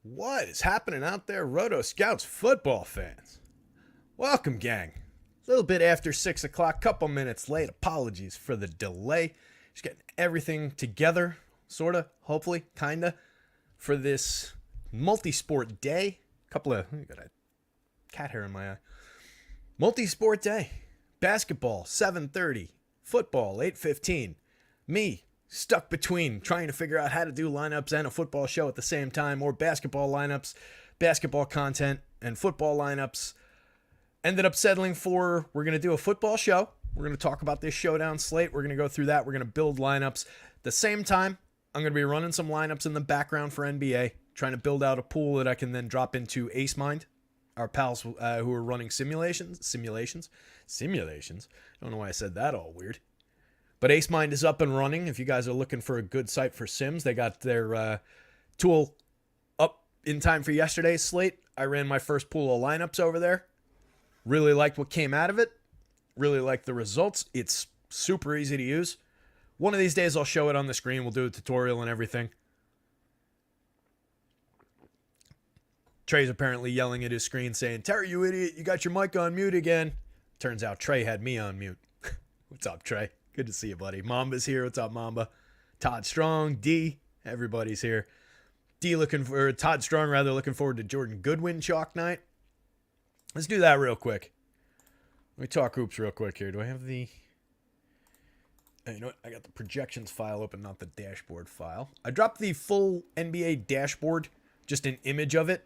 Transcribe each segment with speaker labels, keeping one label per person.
Speaker 1: What is happening out there, Roto Scouts football fans? Welcome, gang. A little bit after 6 o'clock, couple minutes late. Apologies for the delay. Just getting everything together, sort of, hopefully, kind of, for this multi-sport day. Got a cat hair in my eye. Multi-sport day. Basketball, 7:30. Football, 8:15. Me, stuck between trying to figure out how to do lineups and a football show at the same time, or basketball lineups, basketball content, and football lineups. Ended up settling for, we're going to do a football show. We're going to talk about this showdown slate. We're going to go through that. We're going to build lineups. At the same time, I'm going to be running some lineups in the background for NBA, trying to build out a pool that I can then drop into Ace Mind, our pals who are running simulations. I don't know why I said that all weird. But Ace Mind is up and running. If you guys are looking for a good site for sims, they got their tool up in time for yesterday's slate. I ran my first pool of lineups over there. Really liked what came out of it. Really liked the results. It's super easy to use. One of these days I'll show it on the screen. We'll do a tutorial and everything. Trey's apparently yelling at his screen saying, "Terry, you idiot, you got your mic on mute again." Turns out Trey had me on mute. What's up, Trey? Good to see you, buddy. Mamba's here. What's up, Mamba? Todd Strong, D, everybody's here. Todd Strong looking forward to Jordan Goodwin chalk night. Let's do that real quick. Let me talk hoops real quick here. Do I have the... You know what? I got the projections file open, not the dashboard file. I dropped the full NBA dashboard, just an image of it.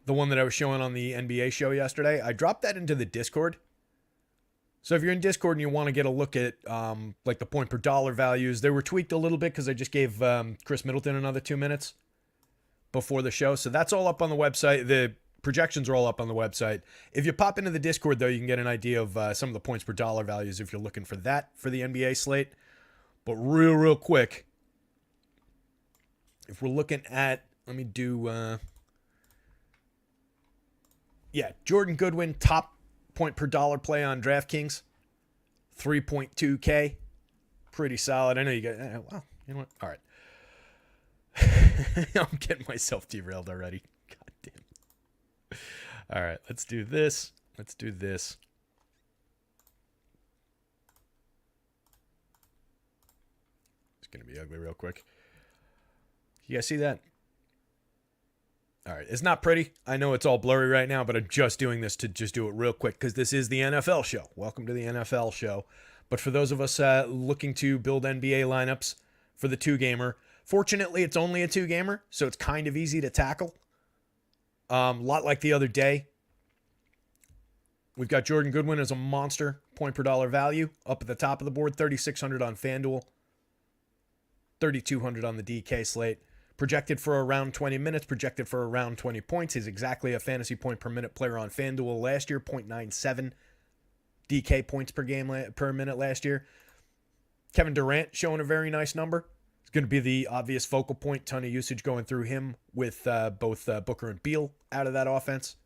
Speaker 1: The one that I was showing on the NBA show yesterday. I dropped that into the Discord. So if you're in Discord and you want to get a look at like the point per dollar values, they were tweaked a little bit because I just gave Chris Middleton another 2 minutes before the show. So that's all up on the website. The projections are all up on the website. If you pop into the Discord, though, you can get an idea of some of the points per dollar values if you're looking for that for the NBA slate. But real quick, if we're looking at, let me do, Jordan Goodwin, top point per dollar play on DraftKings, 3.2K. Pretty solid. I know you guys, well, you know what? All right. I'm getting myself derailed already. God damn. All right, let's do this. It's going to be ugly real quick. You guys see that? All right, it's not pretty. I know it's all blurry right now, but I'm just doing this to just do it real quick because this is the NFL show. Welcome to the NFL show. But for those of us looking to build NBA lineups for the two-gamer, fortunately, it's only a two-gamer, so it's kind of easy to tackle. A lot like the other day. We've got Jordan Goodwin as a monster point per dollar value up at the top of the board, 3,600 on FanDuel, 3,200 on the DK slate. Projected for around 20 minutes, projected for around 20 points. He's exactly a fantasy point per minute player on FanDuel last year, 0.97 DK points per minute last year. Kevin Durant showing a very nice number. It's going to be the obvious focal point, ton of usage going through him with both Booker and Beal out of that offense.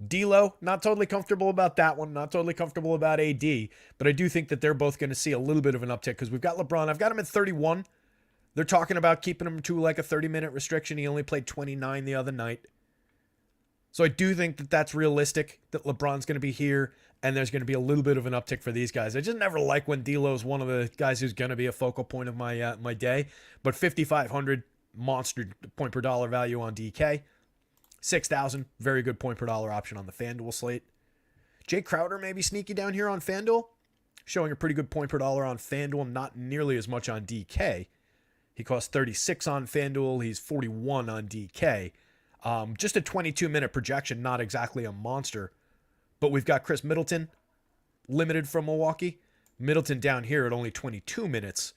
Speaker 1: D'Lo, not totally comfortable about that one, not totally comfortable about AD, but I do think that they're both going to see a little bit of an uptick because we've got LeBron. I've got him at 31. They're talking about keeping him to like a 30-minute restriction. He only played 29 the other night. So I do think that that's realistic, that LeBron's going to be here, and there's going to be a little bit of an uptick for these guys. I just never like when D'Lo's one of the guys who's going to be a focal point of my day. But 5,500 monster point per dollar value on DK. 6,000, very good point per dollar option on the FanDuel slate. Jay Crowder maybe sneaky down here on FanDuel. Showing a pretty good point per dollar on FanDuel, not nearly as much on DK. He costs 36 on FanDuel. He's 41 on DK. Just a 22-minute projection, not exactly a monster. But we've got Chris Middleton, limited from Milwaukee. Middleton down here at only 22 minutes.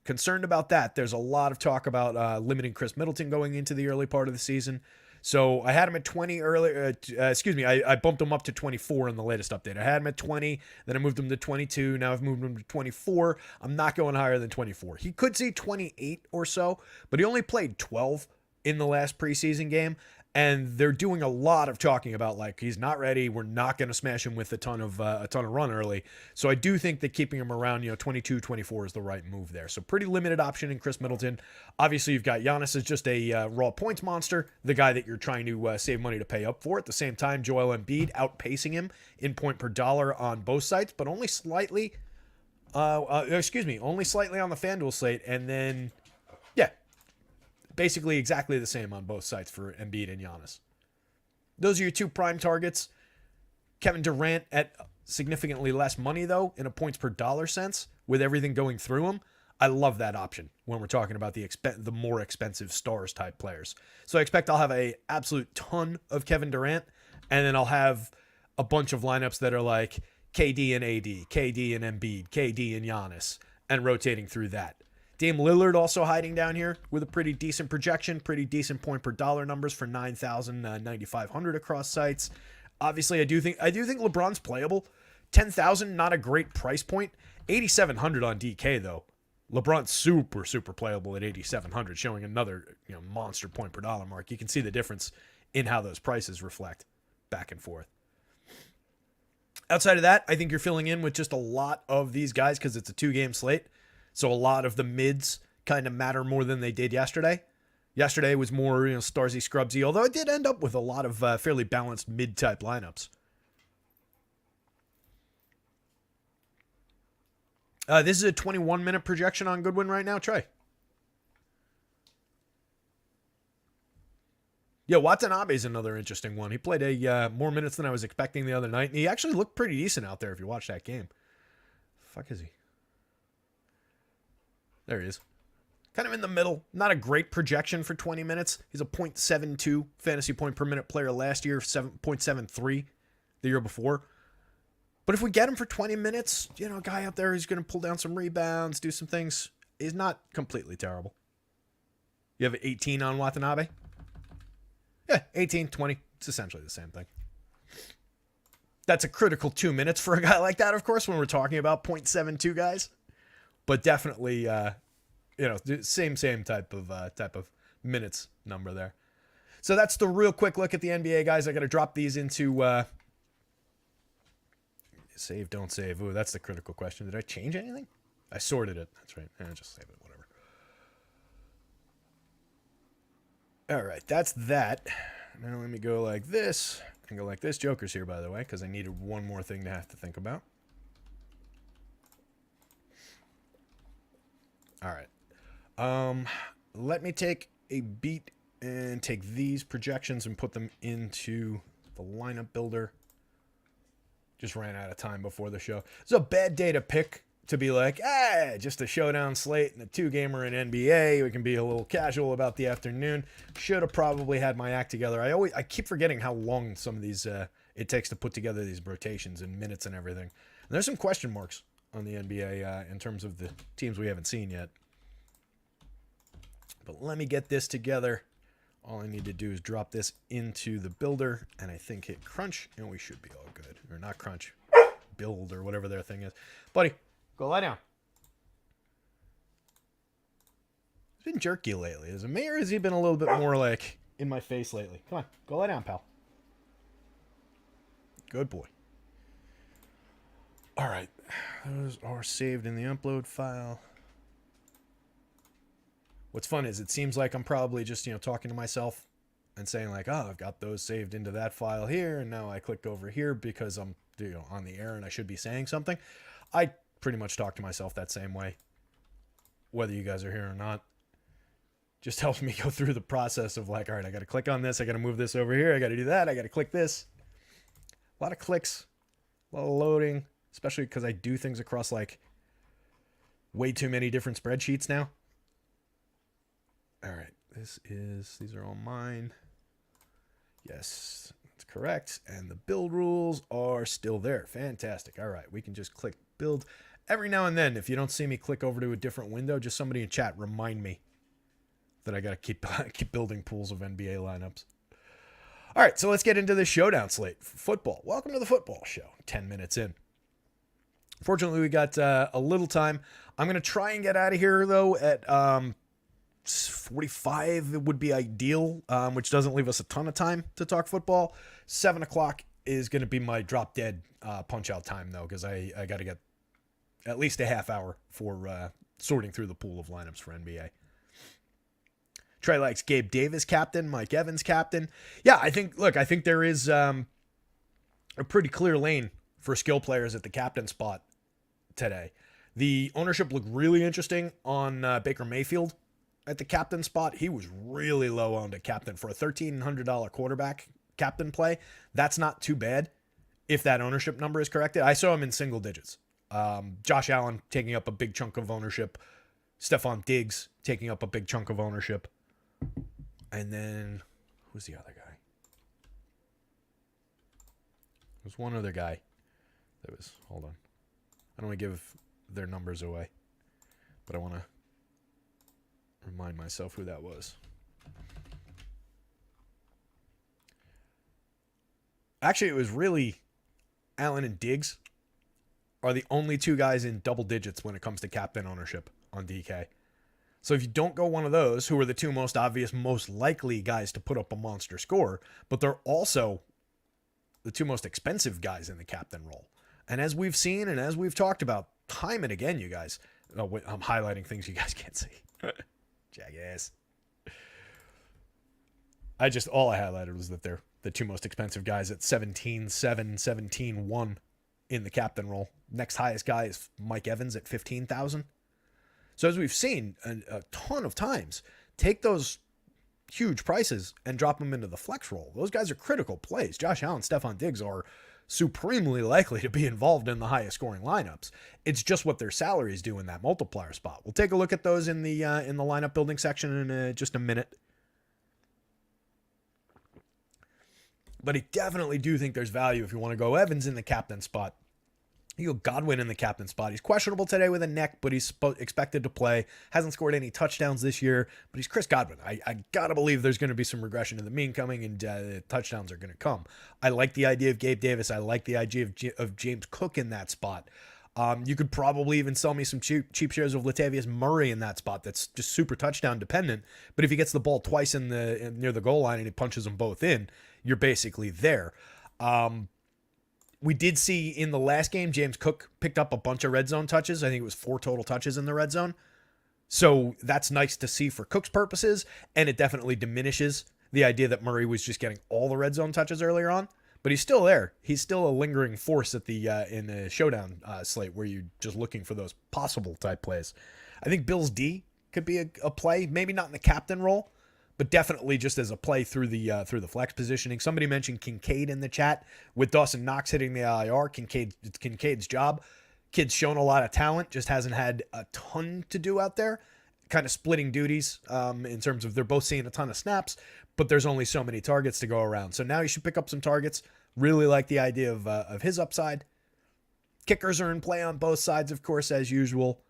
Speaker 1: Concerned about that. There's a lot of talk about limiting Chris Middleton going into the early part of the season. So I had him at 20 earlier. I bumped him up to 24 in the latest update. I had him at 20, then I moved him to 22. Now I've moved him to 24. I'm not going higher than 24. He could see 28 or so, but he only played 12 in the last preseason game. And they're doing a lot of talking about like he's not ready. We're not going to smash him with a ton of run early. So I do think that keeping him around 22, 24 is the right move there. So pretty limited option in Chris Middleton. Obviously you've got Giannis as just a raw points monster, the guy that you're trying to save money to pay up for. At the same time, Joel Embiid outpacing him in point per dollar on both sites, but only slightly. Only slightly on the FanDuel slate, and then basically exactly the same on both sites for Embiid and Giannis. Those are your two prime targets. Kevin Durant at significantly less money, though, in a points per dollar sense, with everything going through him. I love that option when we're talking about the more expensive stars type players. So I expect I'll have a absolute ton of Kevin Durant, and then I'll have a bunch of lineups that are like KD and AD, KD and Embiid, KD and Giannis, and rotating through that. Dame Lillard also hiding down here with a pretty decent projection, pretty decent point per dollar numbers for 9,000, 9,500 across sites. Obviously, I do think LeBron's playable. 10,000, not a great price point. 8,700 on DK though. LeBron's super playable at 8,700, showing another monster point per dollar mark. You can see the difference in how those prices reflect back and forth. Outside of that, I think you're filling in with just a lot of these guys because it's a 2-game slate. So a lot of the mids kind of matter more than they did yesterday. Yesterday was more, Starsy Scrubsy, although it did end up with a lot of fairly balanced mid-type lineups. This is a 21-minute projection on Goodwin right now, Trey. Yeah, Watanabe is another interesting one. He played more minutes than I was expecting the other night, and he actually looked pretty decent out there if you watch that game. The fuck is he? There he is. Kind of in the middle. Not a great projection for 20 minutes. He's a .72 fantasy point per minute player last year, 7.73 the year before. But if we get him for 20 minutes, a guy out there who's going to pull down some rebounds, do some things, is not completely terrible. You have 18 on Watanabe? Yeah, 18, 20. It's essentially the same thing. That's a critical 2 minutes for a guy like that, of course, when we're talking about .72 guys. But definitely, same type of minutes number there. So that's the real quick look at the NBA, guys. I got to drop these into save, don't save. Ooh, that's the critical question. Did I change anything? I sorted it. That's right. Just save it, whatever. All right, that's that. Now let me go like this. And go like this. Joker's here, by the way, because I needed one more thing to have to think about. All right. Let me take a beat and take these projections and put them into the lineup builder. Just ran out of time before the show. It's a bad day to pick to be like, just a showdown slate and a 2-gamer in NBA. We can be a little casual about the afternoon. Should have probably had my act together. I keep forgetting how long some of these it takes to put together these rotations and minutes and everything. And there's some question marks on the NBA in terms of the teams we haven't seen yet. But let me get this together. All I need to do is drop this into the builder, and I think hit crunch, and we should be all good. Or not crunch, build, or whatever their thing is. Buddy, go lie down. He's been jerky lately. Is it me, or has he been a little bit more like in my face lately? Come on, go lie down, pal. Good boy. All right, those are saved in the upload file. What's fun is it seems like I'm probably just, talking to myself and saying like, oh, I've got those saved into that file here, and now I click over here because I'm, on the air and I should be saying something. I pretty much talk to myself that same way, whether you guys are here or not. Just helps me go through the process of like, all right, I got to click on this, I got to move this over here, I got to do that, I got to click this. A lot of clicks, a lot of loading. Especially because I do things across like way too many different spreadsheets now. All right, these are all mine. Yes, that's correct. And the build rules are still there. Fantastic. All right, we can just click build. Every now and then, if you don't see me click over to a different window, just somebody in chat remind me that I got to keep building pools of NBA lineups. All right, so let's get into the showdown slate for football. Welcome to the football show. 10 minutes in. Fortunately, we got a little time. I'm going to try and get out of here, though, at 45 it would be ideal, which doesn't leave us a ton of time to talk football. 7 o'clock is going to be my drop dead punch out time, though, because I got to get at least a half hour for sorting through the pool of lineups for NBA. Trey likes Gabe Davis captain, Mike Evans captain. Yeah, I think there is a pretty clear lane for skill players at the captain spot today. The ownership looked really interesting on Baker Mayfield at the captain spot. He was really low owned at captain for a $1,300 quarterback captain play. That's not too bad if that ownership number is corrected. I saw him in single digits. Josh Allen taking up a big chunk of ownership. Stephon Diggs taking up a big chunk of ownership. And then, who's the other guy? There's one other guy that was, hold on. I don't want to give their numbers away, but I want to remind myself who that was. Actually, it was really Allen and Diggs are the only two guys in double digits when it comes to captain ownership on DK. So if you don't go one of those, who are the two most obvious, most likely guys to put up a monster score, but they're also the two most expensive guys in the captain role. And as we've seen and as we've talked about time and again, you guys, I'm highlighting things you guys can't see. Jackass. All I highlighted was that they're the two most expensive guys at 17-7, 17-1 in the captain role. Next highest guy is Mike Evans at 15,000. So as we've seen a ton of times, take those huge prices and drop them into the flex role. Those guys are critical plays. Josh Allen, Stephon Diggs are supremely likely to be involved in the highest scoring lineups. It's just what their salaries do in that multiplier spot. We'll take a look at those in the lineup building section in just a minute. But I definitely do think there's value if you want to go Evans in the captain spot. You go Godwin in the captain spot. He's questionable today with a neck, but he's expected to play. Hasn't scored any touchdowns this year, but he's Chris Godwin. I got to believe there's going to be some regression to the mean coming, and touchdowns are going to come. I like the idea of Gabe Davis. I like the idea of James Cook in that spot. You could probably even sell me some cheap shares of Latavius Murray in that spot. That's just super touchdown dependent. But if he gets the ball twice near the goal line and he punches them both in, you're basically there. We did see in the last game, James Cook picked up a bunch of red zone touches. I think it was 4 total touches in the red zone. So that's nice to see for Cook's purposes, and it definitely diminishes the idea that Murray was just getting all the red zone touches earlier on. But he's still there. He's still a lingering force at the in the showdown slate where you're just looking for those possible type plays. I think Bills D could be a play, maybe not in the captain role, but definitely just as a play through the flex positioning. Somebody mentioned Kincaid in the chat. With Dawson Knox hitting the IR, it's Kincaid's job. Kid's shown a lot of talent, just hasn't had a ton to do out there. Kind of splitting duties in terms of they're both seeing a ton of snaps, but there's only so many targets to go around. So now you should pick up some targets. Really like the idea of his upside. Kickers are in play on both sides, of course, as usual.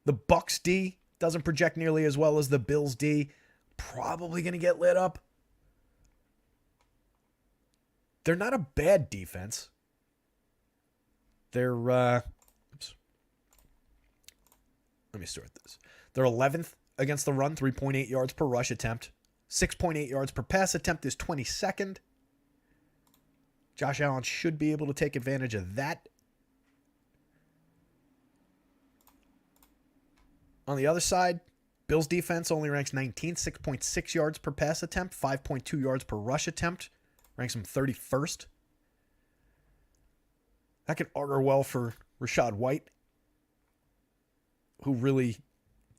Speaker 1: The Bucs D doesn't project nearly as well as the Bills D. Probably going to get lit up. They're not a bad defense. They're, let me start this. They're 11th against the run, 3.8 yards per rush attempt. 6.8 yards per pass attempt is 22nd. Josh Allen should be able to take advantage of that. On the other side, Bills defense only ranks 19th, 6.6 yards per pass attempt, 5.2 yards per rush attempt. Ranks them 31st. That could augur well for Rachaad White, who really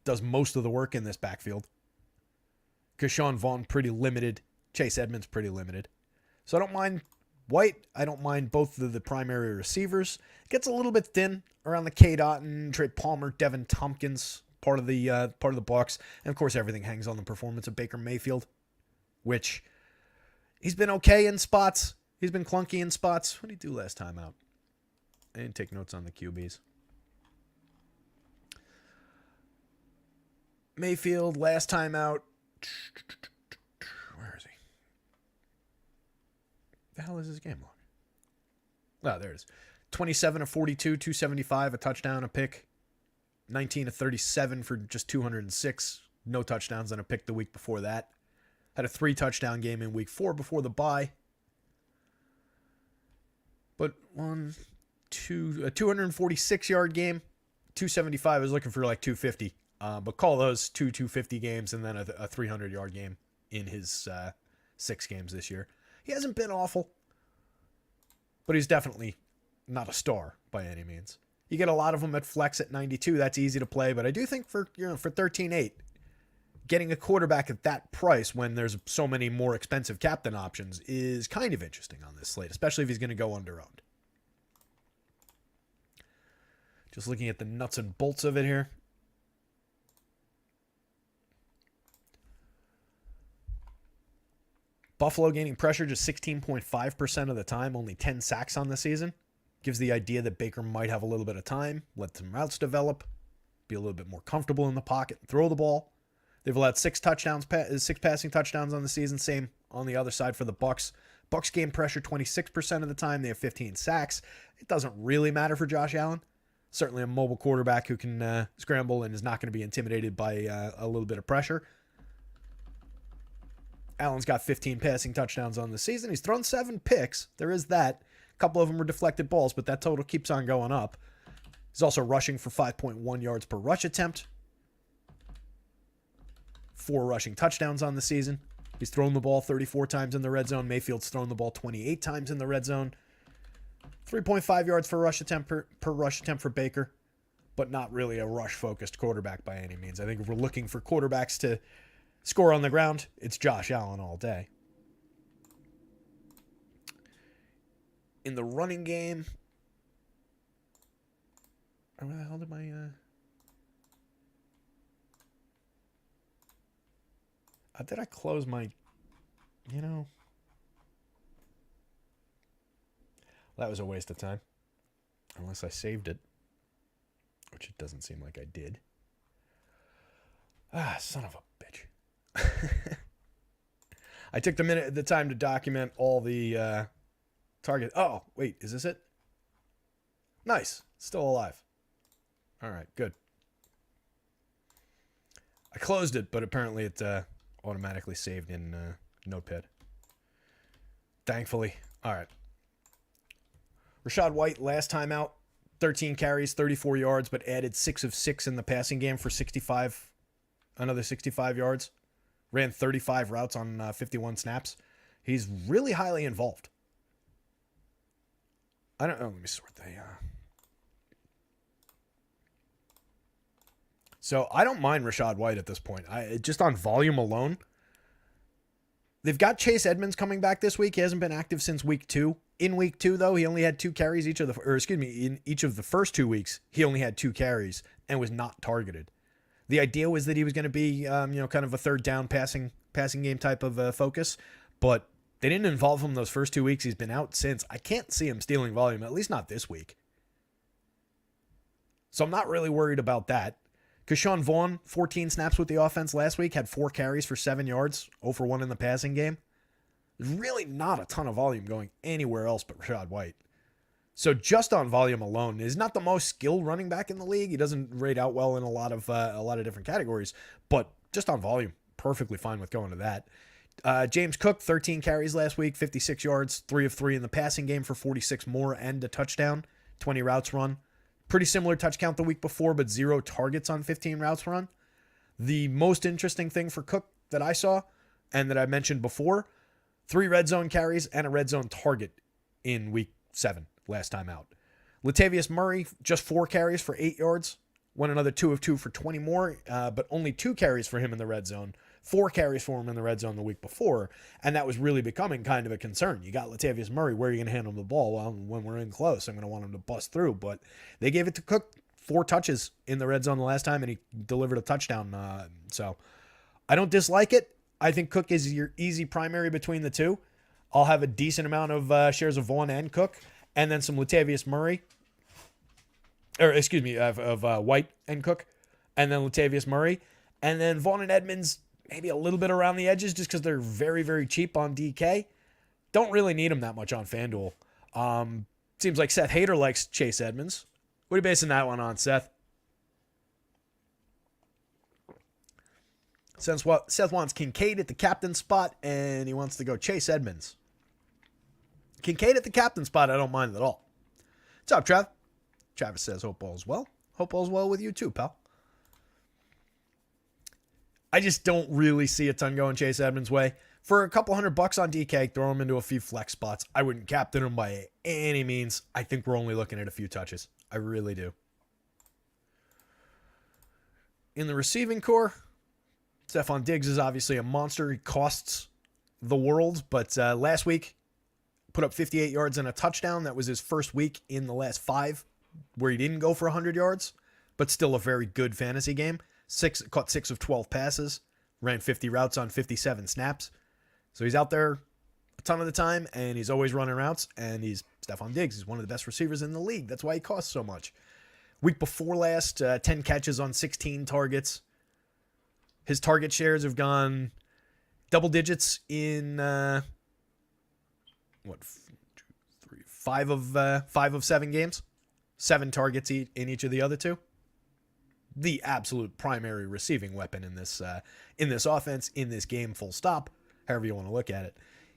Speaker 1: does most of the work in this backfield. Keyshawn Vaughn pretty limited. Chase Edmonds pretty limited. So I don't mind White. I don't mind both of the primary receivers. Gets a little bit thin around the K. Dotton, Trey Palmer, Devin Tompkins, part of the Bucs, and of course everything hangs on the performance of Baker Mayfield, which he's been okay in spots. He's been clunky in spots. What did he do last time out? I didn't take notes on the QBs. Mayfield last time out. Where is he? The hell is his game log? Oh, there it is. 27 of 42, 275, a touchdown, a pick. 19 of 37 for just 206 No touchdowns and a pick the week before that. Had a 3-touchdown game in week 4 before the bye. But a 246-yard game, 275. I was looking for like 250. But call those 250 games and then a 300-yard game in his 6 games this year. He hasn't been awful, but he's definitely not a star by any means. You get a lot of them at flex at 92. That's easy to play, but I do think for 13.8, getting a quarterback at that price when there's so many more expensive captain options is kind of interesting on this slate, especially if he's going to go under-owned. Just looking at the nuts and bolts of it here. Buffalo gaining pressure just 16.5% of the time, only 10 sacks on the season. Gives the idea that Baker might have a little bit of time, let some routes develop, be a little bit more comfortable in the pocket, and throw the ball. They've allowed 6 passing touchdowns on the season. Same on the other side for the Bucs. Bucs gain pressure 26% of the time. They have 15 sacks. It doesn't really matter for Josh Allen. Certainly a mobile quarterback who can scramble and is not going to be intimidated by a little bit of pressure. Allen's got 15 passing touchdowns on the season. He's thrown 7 picks. There is that. A couple of them were deflected balls, but that total keeps on going up. He's also rushing for 5.1 yards per rush attempt. 4 rushing touchdowns on the season. He's thrown the ball 34 times in the red zone. Mayfield's thrown the ball 28 times in the red zone. 3.5 yards per rush attempt per rush attempt for Baker, but not really a rush-focused quarterback by any means. I think if we're looking for quarterbacks to score on the ground, it's Josh Allen all day. In the running game, where the hell did my... did I close my... That was a waste of time. Unless I saved it. Which it doesn't seem like I did. Son of a bitch. I took the time to document all the target. Oh, wait, is this it? Nice. Still alive. All right, good. I closed it, but apparently it automatically saved in Notepad. Thankfully. All right. Rashad White, last time out, 13 carries, 34 yards, but added 6 of 6 in the passing game for another 65 yards. Ran 35 routes on 51 snaps. He's really highly involved. I don't know. Let me sort the... So I don't mind Rashad White at this point. Just on volume alone. They've got Chase Edmonds coming back this week. He hasn't been active since week 2. In week 2, though, he only had 2 carries in each of the first 2 weeks, he only had 2 carries and was not targeted. The idea was that he was going to be, kind of a third down passing game type of focus, but they didn't involve him those first 2 weeks. He's been out since. I can't see him stealing volume, at least not this week. So I'm not really worried about that. Keshawn Vaughn, 14 snaps with the offense last week, had 4 carries for 7 yards, 0 for 1 in the passing game. There's really not a ton of volume going anywhere else but Rashad White. So just on volume alone, he's not the most skilled running back in the league. He doesn't rate out well in a lot of different categories, but just on volume, perfectly fine with going to that. James Cook, 13 carries last week, 56 yards, 3 of 3 in the passing game for 46 more and a touchdown, 20 routes run. Pretty similar touch count the week before, but 0 targets on 15 routes run. The most interesting thing for Cook that I saw and that I mentioned before, 3 red zone carries and a red zone target in week 7, last time out. Latavius Murray, just 4 carries for 8 yards. Went another 2 of 2 for 20 more, but only 2 carries for him in the red zone. 4 carries for him in the red zone the week before, and that was really becoming kind of a concern. You got Latavius Murray, where are you going to hand him the ball? Well, when we're in close, I'm going to want him to bust through, but they gave it to Cook 4 touches in the red zone the last time, and he delivered a touchdown. So I don't dislike it. I think Cook is your easy primary between the two. I'll have a decent amount of shares of Vaughn and Cook, and then some Latavius Murray, of White and Cook, and then Latavius Murray, and then Vaughn and Edmonds, maybe a little bit around the edges just because they're very, very cheap on DK. Don't really need them that much on FanDuel. Seems like Seth Hader likes Chase Edmonds. What are you basing that one on, Seth? Seth wants Kincaid at the captain spot, and he wants to go Chase Edmonds. Kincaid at the captain spot, I don't mind at all. What's up, Trav? Travis says, hope all's well. Hope all's well with you too, pal. I just don't really see a ton going Chase Edmonds' way. For a couple $100 on DK, throw him into a few flex spots. I wouldn't captain him by any means. I think we're only looking at a few touches. I really do. In the receiving core, Stephon Diggs is obviously a monster. He costs the world, but last week put up 58 yards and a touchdown. That was his first week in the last 5 where he didn't go for 100 yards, but still a very good fantasy game. Caught 6 of 12 passes, ran 50 routes on 57 snaps. So he's out there a ton of the time, and he's always running routes, and he's Stephon Diggs. He's one of the best receivers in the league. That's why he costs so much. Week before last, 10 catches on 16 targets. His target shares have gone double digits in, 5 of 7 games. 7 targets in each of the other 2. The absolute primary receiving weapon in this offense, in this game, full stop, however you want to look at it.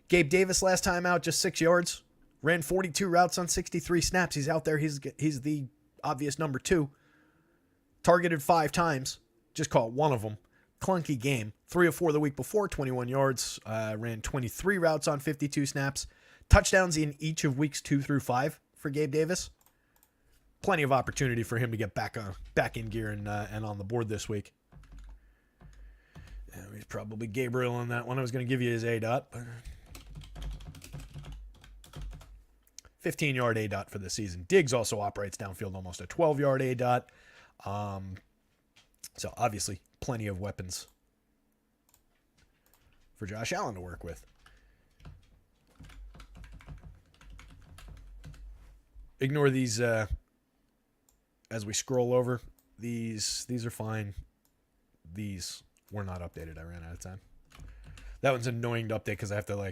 Speaker 1: Gabe Davis last time out, just 6 yards. Ran 42 routes on 63 snaps. He's out there. He's the obvious number 2. Targeted 5 times. Just caught 1 of them. Clunky game. 3 of 4 the week before, 21 yards. Ran 23 routes on 52 snaps. Touchdowns in each of weeks 2 through 5 for Gabe Davis. Plenty of opportunity for him to get back in gear and on the board this week. He's probably Gabriel on that one. I was going to give you his A-dot. 15-yard A-dot for the season. Diggs also operates downfield almost a 12-yard A-dot. So obviously plenty of weapons for Josh Allen to work with. Ignore these as we scroll over. These are fine. These were not updated. I ran out of time. That one's annoying to update because I have to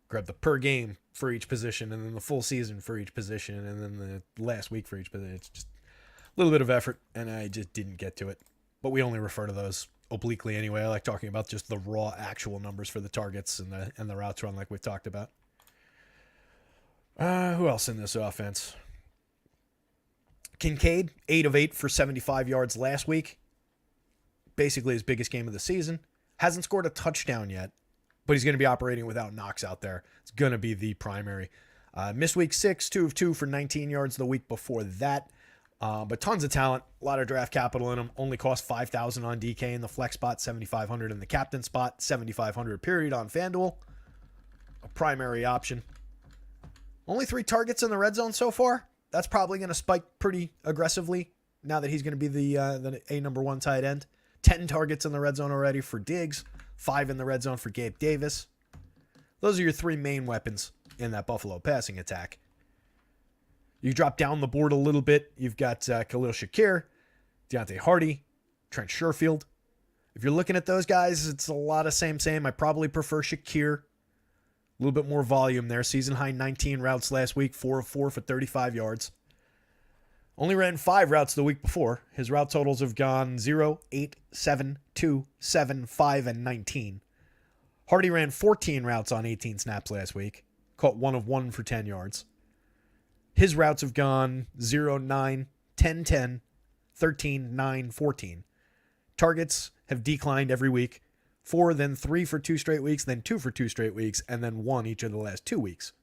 Speaker 1: grab the per game for each position and then the full season for each position and then the last week for each position. It's just a little bit of effort and I just didn't get to it. But we only refer to those obliquely anyway. I like talking about just the raw actual numbers for the targets and the routes run like we've talked about. Who else in this offense? Kincaid, 8 of 8 for 75 yards last week. Basically his biggest game of the season. Hasn't scored a touchdown yet, but he's going to be operating without Knox out there. It's going to be the primary. Missed week 6, 2 of 2 for 19 yards the week before that. But tons of talent, a lot of draft capital in him. Only cost $5,000 on DK in the flex spot, $7,500 in the captain spot, $7,500 period on FanDuel. A primary option. Only 3 targets in the red zone so far. That's probably going to spike pretty aggressively now that he's going to be the number 1 tight end. 10 targets in the red zone already for Diggs. 5 in the red zone for Gabe Davis. Those are your 3 main weapons in that Buffalo passing attack. You drop down the board a little bit. You've got Khalil Shakir, Deontay Hardy, Trent Sherfield. If you're looking at those guys, it's a lot of same. I probably prefer Shakir. A little bit more volume there. Season high 19 routes last week, 4 of 4 for 35 yards. Only ran 5 routes the week before. His route totals have gone 0, 8, 7, 2, 7, 5, and 19. Hardy ran 14 routes on 18 snaps last week. Caught 1 of 1 for 10 yards. His routes have gone 0, 9, 10, 10, 13, 9, 14. Targets have declined every week. 4, then 3 for 2 straight weeks, then 2 for 2 straight weeks, and then 1 each of the last 2 weeks.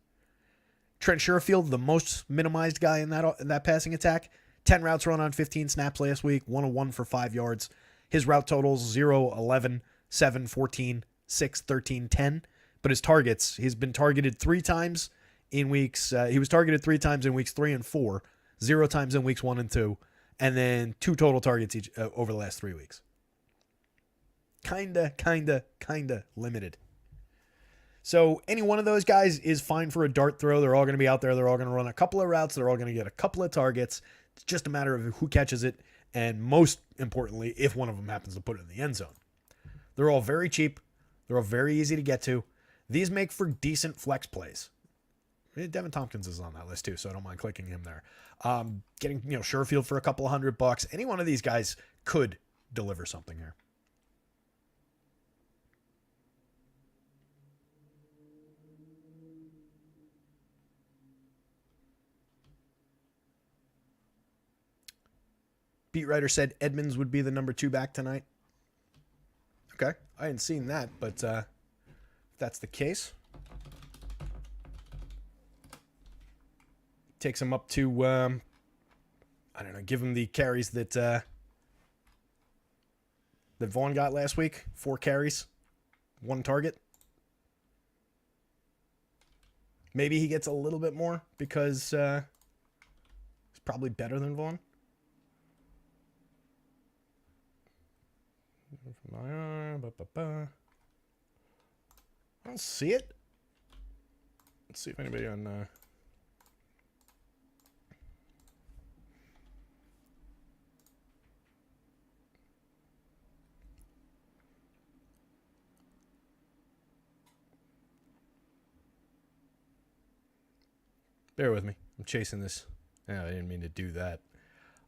Speaker 1: Trent Sherfield, the most minimized guy in that passing attack. 10 routes run on 15 snaps last week, 1 of 1 for 5 yards. His route totals 0, 11, 7, 14, 6, 13, 10. But his targets, he's been targeted 3 times in weeks. He was targeted 3 times in weeks 3 and 4, 0 times in weeks 1 and 2, and then 2 total targets each over the last 3 weeks. Kinda limited. So any one of those guys is fine for a dart throw. They're all going to be out there. They're all going to run a couple of routes. They're all going to get a couple of targets. It's just a matter of who catches it, and most importantly, if one of them happens to put it in the end zone. They're all very cheap. They're all very easy to get to. These make for decent flex plays. Devin Tompkins is on that list too, so I don't mind clicking him there. Getting Sherfield for a couple of $100. Any one of these guys could deliver something here. beat writer said Edmonds would be the number 2 back tonight. Okay, I hadn't seen that, but if that's the case, takes him up to, I don't know, give him the carries that that Vaughn got last week. 4 carries, 1 target. Maybe he gets a little bit more because he's probably better than Vaughn. I don't see it. Let's see if anybody on... Bear with me. I'm chasing this. Oh, I didn't mean to do that.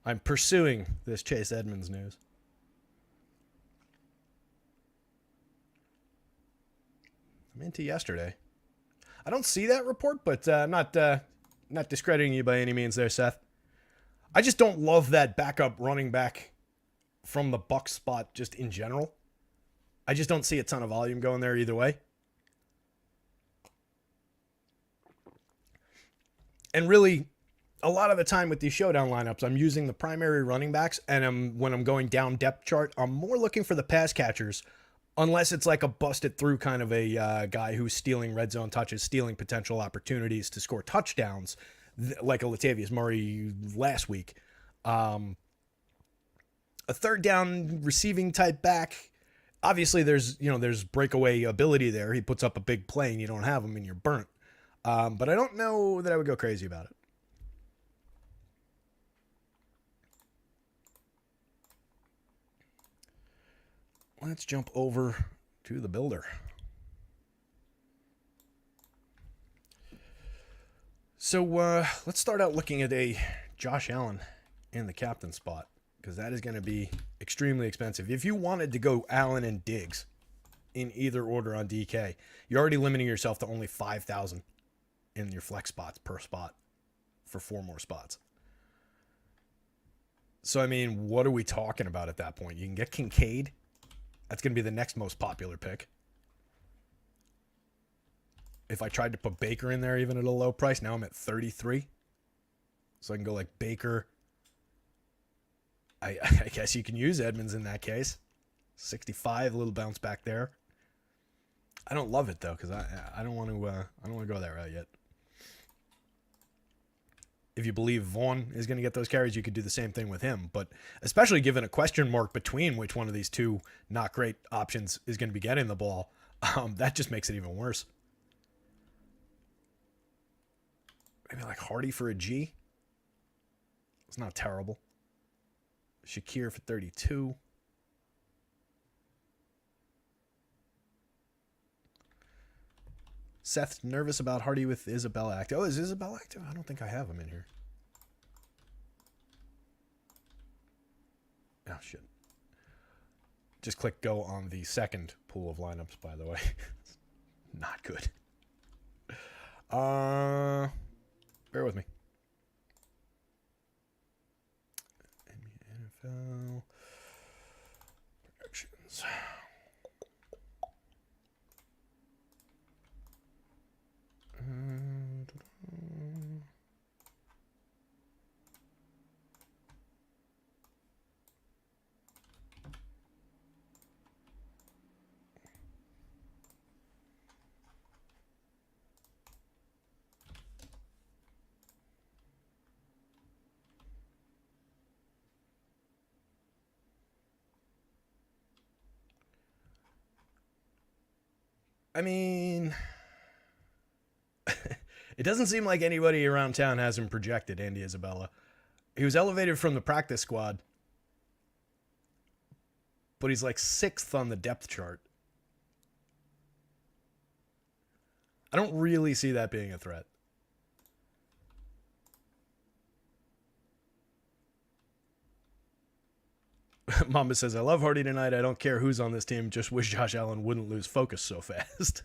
Speaker 1: I'm pursuing this Chase Edmonds news. I'm into yesterday. I don't see that report, but I'm not discrediting you by any means there, Seth. I just don't love that backup running back from the Bucs spot just in general. I just don't see a ton of volume going there either way. And really, a lot of the time with these showdown lineups, I'm using the primary running backs, and when I'm going down depth chart, I'm more looking for the pass catchers, unless it's like a busted through kind of a guy who's stealing red zone touches, stealing potential opportunities to score touchdowns, like a Latavius Murray last week. A third down receiving type back. Obviously, there's breakaway ability there. He puts up a big play, and you don't have him, and you're burnt. But I don't know that I would go crazy about it. Let's jump over to the builder. So let's start out looking at a Josh Allen in the captain spot, because that is going to be extremely expensive. If you wanted to go Allen and Diggs in either order on DK, you're already limiting yourself to only $5,000 in your flex spots per spot for 4 more spots. So, I mean, what are we talking about at that point? You can get Kincaid. That's going to be the next most popular pick. If I tried to put Baker in there even at a low price, now I'm at 33. So I can go like Baker. I guess you can use Edmonds in that case. 65, a little bounce back there. I don't love it though, because I don't want to go that route yet. If you believe Vaughn is going to get those carries, you could do the same thing with him. But especially given a question mark between which one of these two not great options is going to be getting the ball, that just makes it even worse. Maybe like Hardy for a G. It's not terrible. Shakir for 32. Seth's nervous about Hardy with Isabella active. Oh, is Isabella active? I don't think I have him in here. Oh, shit. Just click go on the second pool of lineups, by the way. Not good. Bear with me. NFL predictions. I mean, it doesn't seem like anybody around town has him projected, Andy Isabella. He was elevated from the practice squad, but he's like 6th on the depth chart. I don't really see that being a threat. Mamba says, I love Hardy tonight. I don't care who's on this team. Just wish Josh Allen wouldn't lose focus so fast.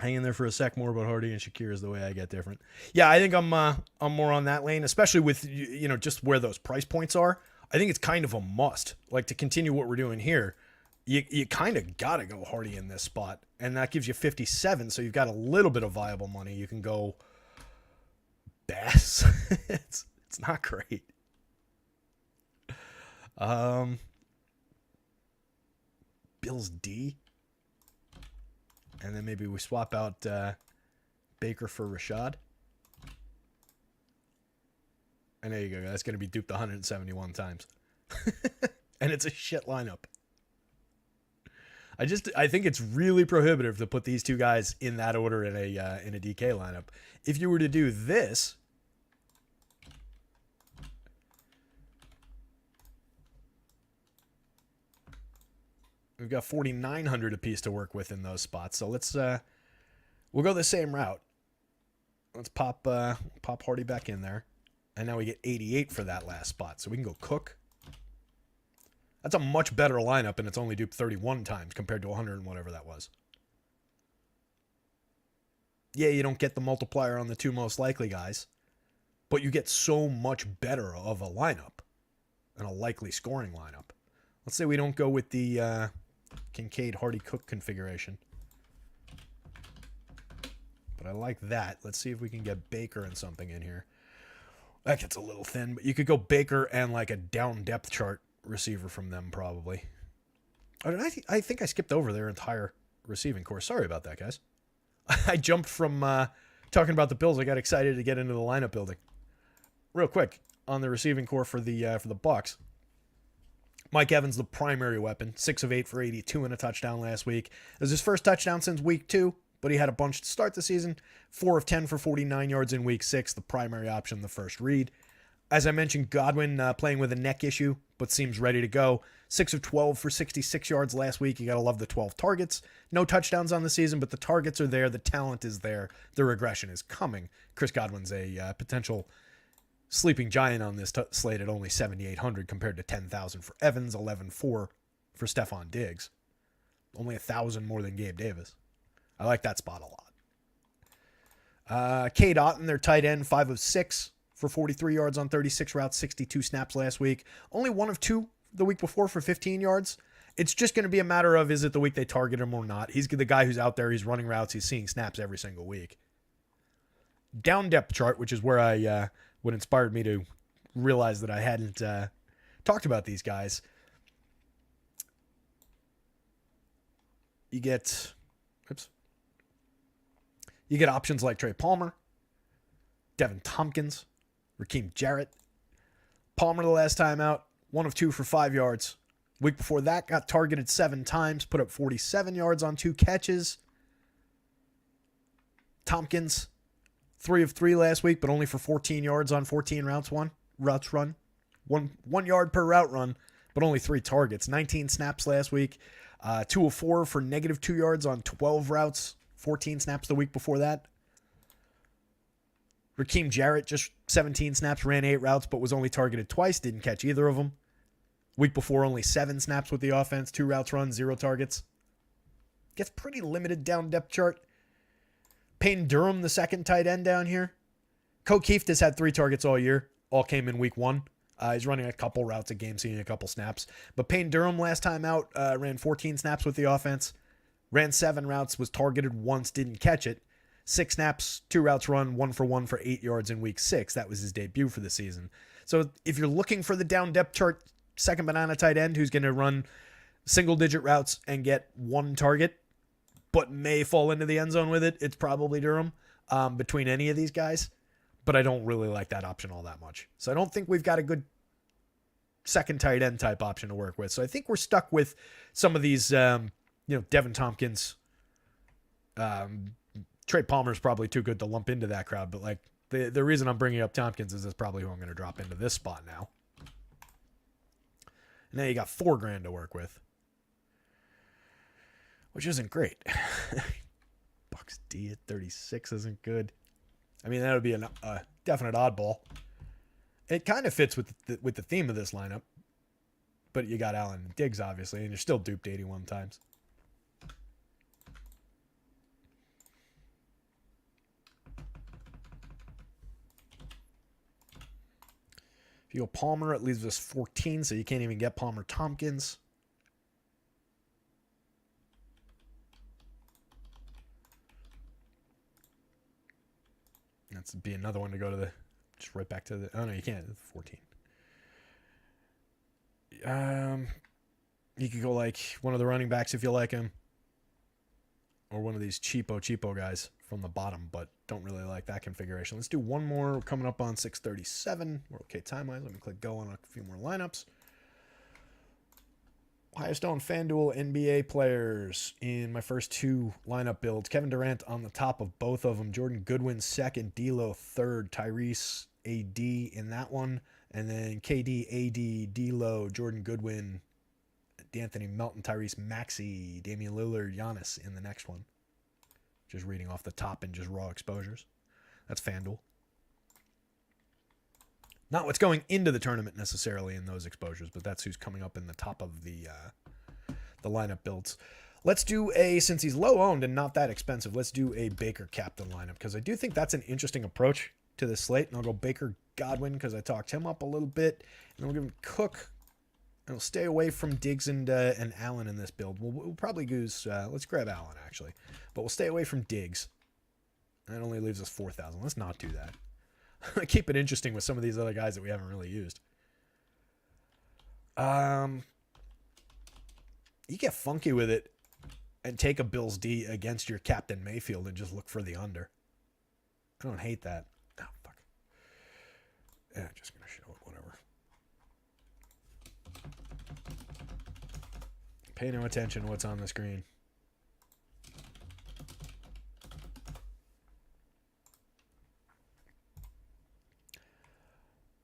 Speaker 1: Hang in there for a sec more about Hardy and Shakir is the way I get different. Yeah, I think I'm more on that lane, especially with just where those price points are. I think it's kind of a must. Like, to continue what we're doing here, you kind of got to go Hardy in this spot, and that gives you 57, so you've got a little bit of viable money. You can go Bass. it's not great. Bills D. And then maybe we swap out Baker for Rashad. And there you go. That's going to be duped 171 times. And it's a shit lineup. I think it's really prohibitive to put these two guys in that order in a DK lineup. If you were to do this, we've got 4,900 apiece to work with in those spots. So let's we'll go the same route. Let's pop Hardy back in there, and now we get 88 for that last spot. So we can go Cook. That's a much better lineup, and it's only duped 31 times compared to 100 and whatever that was. Yeah, you don't get the multiplier on the two most likely guys, but you get so much better of a lineup and a likely scoring lineup. Let's say we don't go with the Kincaid Hardy Cook configuration. But I like that. Let's see if we can get Baker and something in here. That gets a little thin, but you could go Baker and like a down depth chart receiver from them probably. I think I skipped over their entire receiving core. Sorry about that, guys. I jumped from talking about the Bills. I got excited to get into the lineup building. Real quick, on the receiving core for the Bucs. Mike Evans, the primary weapon, 6 of 8 for 82 and a touchdown last week. It was his first touchdown since week 2, but he had a bunch to start the season. 4 of 10 for 49 yards in week 6, the primary option, the first read. As I mentioned, Godwin playing with a neck issue, but seems ready to go. 6 of 12 for 66 yards last week. You got to love the 12 targets. No touchdowns on the season, but the targets are there. The talent is there. The regression is coming. Chris Godwin's a potential sleeping giant on this slate at only 7,800 compared to 10,000 for Evans, 11,400 for Stephon Diggs. Only 1,000 more than Gabe Davis. I like that spot a lot. Cade Otton, their tight end, 5 of 6 for 43 yards on 36 routes, 62 snaps last week. Only 1 of 2 the week before for 15 yards. It's just going to be a matter of, is it the week they target him or not? He's the guy who's out there. He's running routes. He's seeing snaps every single week. Down depth chart, which is where what inspired me to realize that I hadn't talked about these guys. You get options like Trey Palmer, Devin Tompkins, Raheem Jarrett. Palmer the last time out, 1 of 2 for 5 yards. Week before that, got targeted 7 times, put up 47 yards on 2 catches. Tompkins, 3 of 3 last week, but only for 14 yards on 14 routes run. One yard per route run, but only 3 targets. 19 snaps last week. 2 of 4 for negative 2 yards on 12 routes. 14 snaps the week before that. Raheem Jarrett, just 17 snaps, ran 8 routes, but was only targeted twice. Didn't catch either of them. Week before, only 7 snaps with the offense. 2 routes run, 0 targets. Gets pretty limited down depth chart. Payne Durham, the second tight end down here. Keefe has had 3 targets all year. All came in week 1. He's running a couple routes a game, seeing a couple snaps. But Payne Durham last time out ran 14 snaps with the offense. Ran 7 routes, was targeted once, didn't catch it. 6 snaps, 2 routes run, 1 for 1 for 8 yards in week 6. That was his debut for the season. So if you're looking for the down depth chart second banana tight end who's going to run single-digit routes and get 1 target, but may fall into the end zone with it, it's probably Durham between any of these guys. But I don't really like that option all that much. So I don't think we've got a good second tight end type option to work with. So I think we're stuck with some of these, Devin Tompkins. Trey Palmer's probably too good to lump into that crowd. But like the reason I'm bringing up Tompkins is that's probably who I'm going to drop into this spot now. And then you got $4,000 to work with, which isn't great. Bucks D at 36 isn't good. I mean, that would be a definite oddball. It kind of fits with the theme of this lineup, but you got Allen and Diggs, obviously, and you're still duped 81 times. If you go Palmer, it leaves us 14, so you can't even get Palmer Tompkins. That's be another one to go to the, just right back to the, oh no, you can't, 14. You could go like one of the running backs if you like him, or one of these cheapo guys from the bottom, but don't really like that configuration. Let's do one more. We're coming up on 6:37. We're okay time-wise. Let me click go on a few more lineups. Highest owned FanDuel NBA players in my first two lineup builds. Kevin Durant on the top of both of them. Jordan Goodwin second. D'Lo third. Tyrese AD in that one. And then KD, AD, D'Lo, Jordan Goodwin, D'Anthony Melton, Tyrese Maxey, Damian Lillard, Giannis in the next one. Just reading off the top and just raw exposures. That's FanDuel. Not what's going into the tournament necessarily in those exposures, but that's who's coming up in the top of the lineup builds. Let's do a, since he's low owned and not that expensive, let's do a Baker captain lineup, because I do think that's an interesting approach to this slate. And I'll go Baker Godwin because I talked him up a little bit. And then we'll give him Cook. And we'll stay away from Diggs and Allen in this build. We'll probably use, let's grab Allen actually. But we'll stay away from Diggs. That only leaves us 4,000. Let's not do that. Keep it interesting with some of these other guys that we haven't really used. You get funky with it and take a Bills D against your Captain Mayfield and just look for the under. I don't hate that. Oh, fuck. Yeah, just going to show it, whatever. Pay no attention to what's on the screen.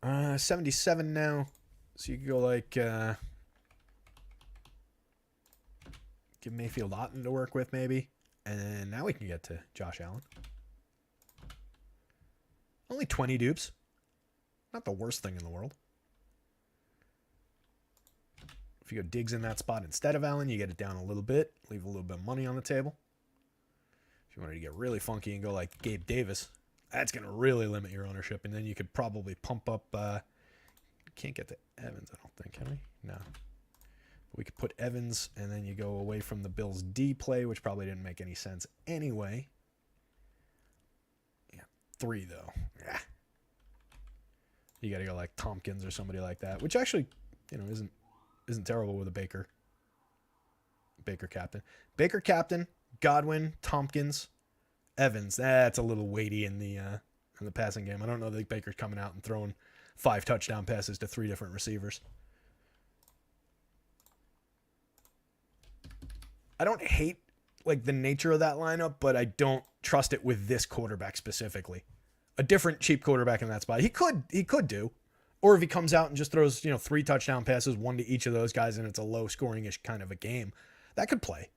Speaker 1: Uh, 77 now. So you can go like give Mayfield Otten to work with maybe. And now we can get to Josh Allen. Only 20 dupes. Not the worst thing in the world. If you go Diggs in that spot instead of Allen, you get it down a little bit. Leave a little bit of money on the table. If you wanted to get really funky and go like Gabe Davis, that's going to really limit your ownership. And then you could probably pump up... can't get to Evans, I don't think, can we? No. But we could put Evans, and then you go away from the Bills' D play, which probably didn't make any sense anyway. Yeah, 3, though. Yeah. You got to go like Tompkins or somebody like that, which actually, you know, isn't terrible with a Baker captain. Baker captain, Godwin, Tompkins, Evans. That's a little weighty in the passing game. I don't know that Baker's coming out and throwing 5 touchdown passes to 3 different receivers. I don't hate like the nature of that lineup, but I don't trust it with this quarterback specifically. A different cheap quarterback in that spot. He could do. Or if he comes out and just throws, 3 touchdown passes, 1 to each of those guys, and it's a low scoring-ish kind of a game, that could play.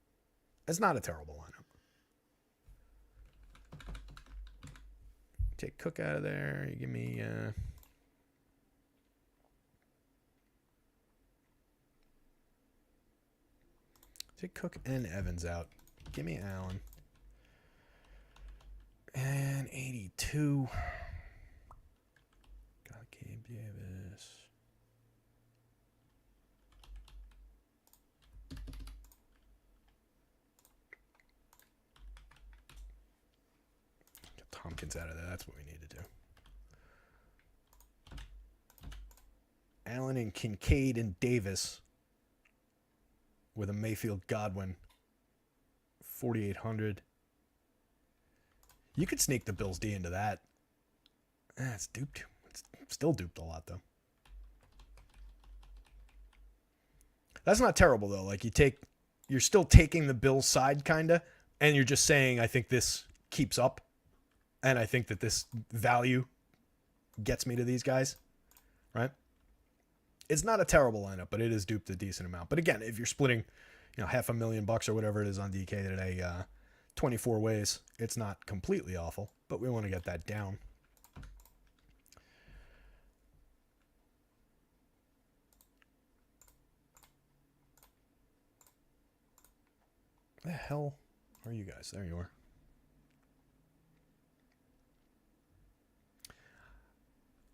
Speaker 1: It's not a terrible lineup. Take Cook out of there. You give me take Cook and Evans out. Give me Allen. And 82. Got Gabe Davis. Get Tompkins out of there. That's what we need to do. Allen and Kincaid and Davis with a Mayfield Godwin. 4,800. You could sneak the Bills D into that. It's duped. It's still duped a lot, though. That's not terrible, though. Like, you're still taking the Bills side, kind of, and you're just saying, I think this keeps up, and I think that this value gets me to these guys, right? It's not a terrible lineup, but it is duped a decent amount. But again, if you're splitting, $500,000 or whatever it is on DK today, 24 ways, it's not completely awful, but we want to get that down. The hell are you guys? There you are.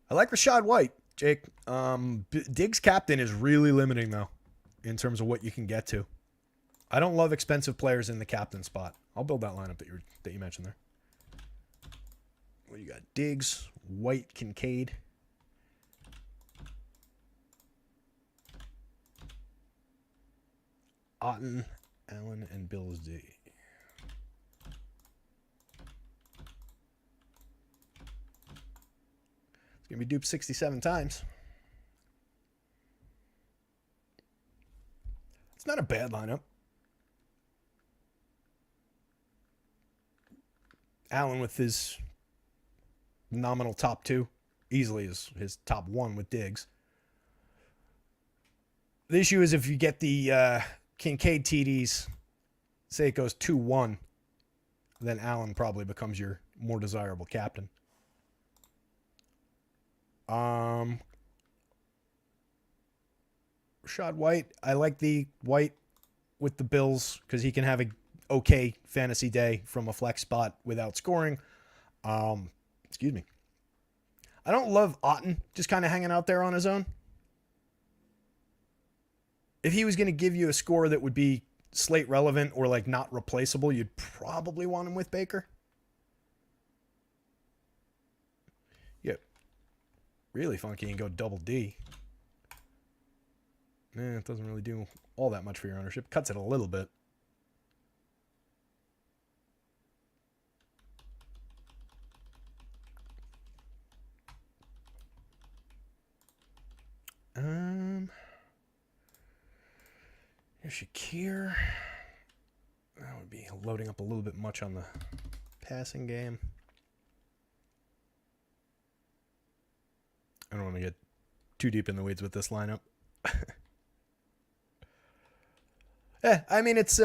Speaker 1: I like Rachaad White. Jake. Diggs captain is really limiting though, in terms of what you can get to. I don't love expensive players in the captain spot. I'll build that lineup that you mentioned there. What do you got? Diggs, White, Kincaid. Otten, Allen, and Bills D. It's going to be duped 67 times. It's not a bad lineup. Allen with his nominal top 2 easily is his top 1 with Diggs. The issue is if you get the Kincaid TDs, say it goes 2-1, then Allen probably becomes your more desirable captain. Rashad White, I like the White with the Bills because he can have a okay fantasy day from a flex spot without scoring. Excuse me. I don't love Otten just kind of hanging out there on his own. If he was going to give you a score that would be slate relevant or like not replaceable, you'd probably want him with Baker. Yeah. Really funky and go double D. It doesn't really do all that much for your ownership. Cuts it a little bit. Here's Shakir. That would be loading up a little bit much on the passing game. I don't want to get too deep in the weeds with this lineup. I mean, it's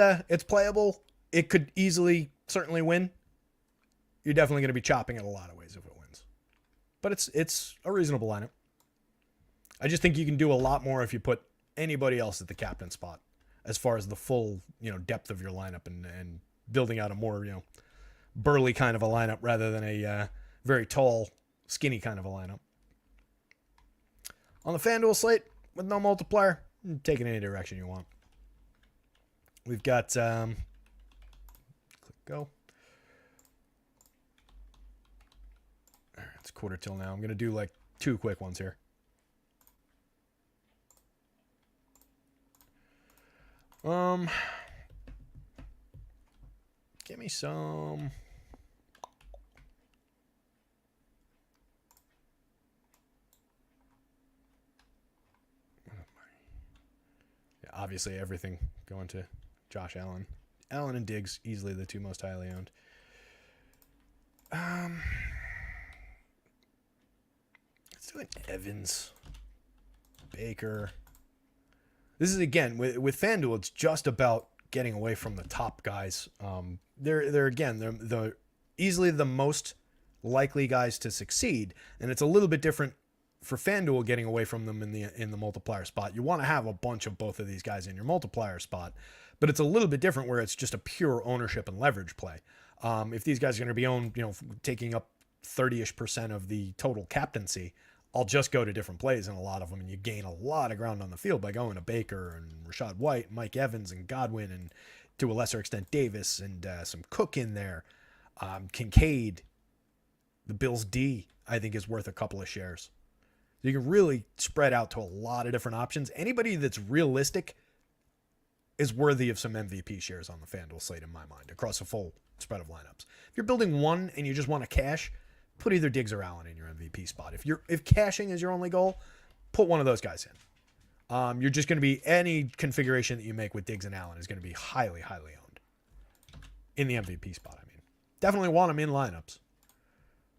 Speaker 1: playable. It could certainly win. You're definitely going to be chopping it a lot of ways if it wins. But it's a reasonable lineup. I just think you can do a lot more if you put anybody else at the captain spot as far as the full, depth of your lineup and building out a more, burly kind of a lineup rather than a very tall, skinny kind of a lineup. On the FanDuel slate with no multiplier, take it any direction you want. We've got click go. All right, it's quarter till now. I'm going to do like 2 quick ones here. Give me some. Yeah, obviously everything going to Josh Allen. Allen and Diggs, easily the 2 most highly owned. Let's do an Evans. Baker. This is, again, with FanDuel, it's just about getting away from the top guys. They're easily the most likely guys to succeed, and it's a little bit different for FanDuel getting away from them in the multiplier spot. You want to have a bunch of both of these guys in your multiplier spot, but it's a little bit different where it's just a pure ownership and leverage play. If these guys are going to be owned, taking up 30-ish% of the total captaincy, I'll just go to different plays in a lot of them, and you gain a lot of ground on the field by going to Baker and Rashad White, Mike Evans and Godwin, and to a lesser extent Davis and some Cook in there. Kincaid, the Bills D, I think is worth a couple of shares. You can really spread out to a lot of different options. Anybody that's realistic is worthy of some MVP shares on the FanDuel slate in my mind across a full spread of lineups. If you're building one and you just want to cash, put either Diggs or Allen in your MVP spot. If cashing is your only goal, put one of those guys in. You're just going to be, any configuration that you make with Diggs and Allen is going to be highly, highly owned in the MVP spot. I mean, definitely want them in lineups.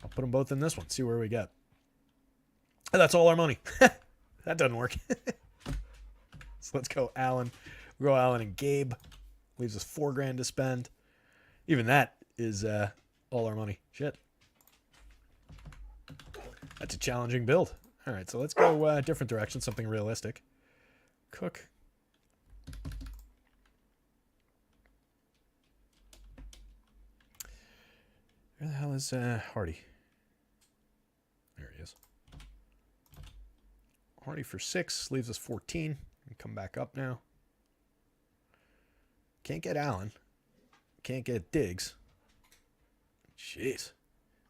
Speaker 1: I'll put them both in this one. See where we get. And that's all our money. That doesn't work. So let's go Allen. We'll go Allen and Gabe. Leaves us $4,000 to spend. Even that is all our money. Shit. That's a challenging build. All right, so let's go a different direction, something realistic. Cook. Where the hell is Hardy? There he is. Hardy for 6. Leaves us 14. And come back up now. Can't get Allen. Can't get Diggs. Jeez.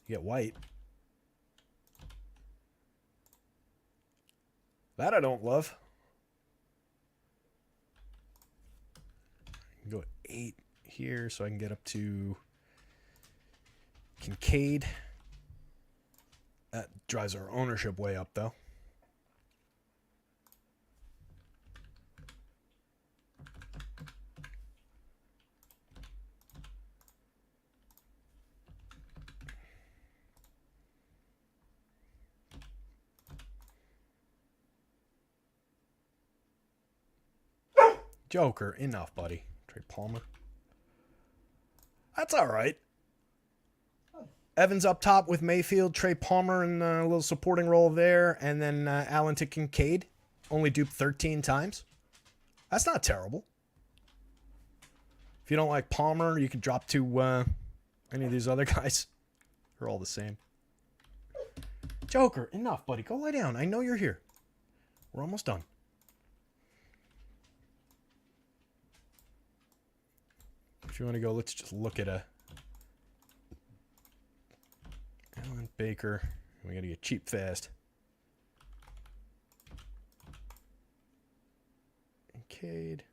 Speaker 1: You get White. That I don't love. I can go 8 here so I can get up to Kincaid. That drives our ownership way up, though. Joker, enough, buddy. Trey Palmer. That's all right. Evans up top with Mayfield, Trey Palmer in a little supporting role there, and then Allen to Kincaid. Only duped 13 times. That's not terrible. If you don't like Palmer, you can drop to any of these other guys. They're all the same. Joker, enough, buddy. Go lie down. I know you're here. We're almost done. If you want to go, let's just look at a Allen Baker. We got to get cheap fast. Kincaid.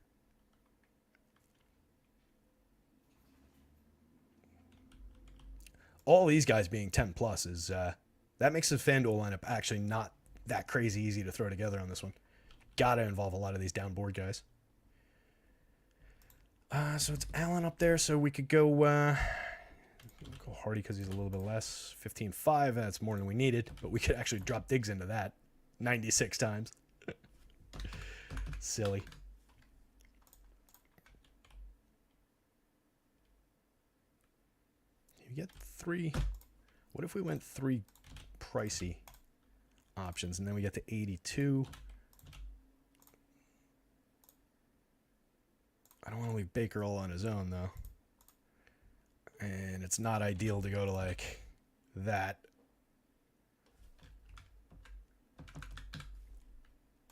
Speaker 1: All these guys being 10 plus is that makes the FanDuel lineup actually not that crazy easy to throw together on this one. Gotta involve a lot of these downboard guys. So it's Allen up there, so we could go Hardy because he's a little bit less. 15.5, that's more than we needed, but we could actually drop Diggs into that 96 times. Silly. You get 3. What if we went 3 pricey options, and then we get to 82? I don't want to leave Baker all on his own, though. And it's not ideal to go to, like, that.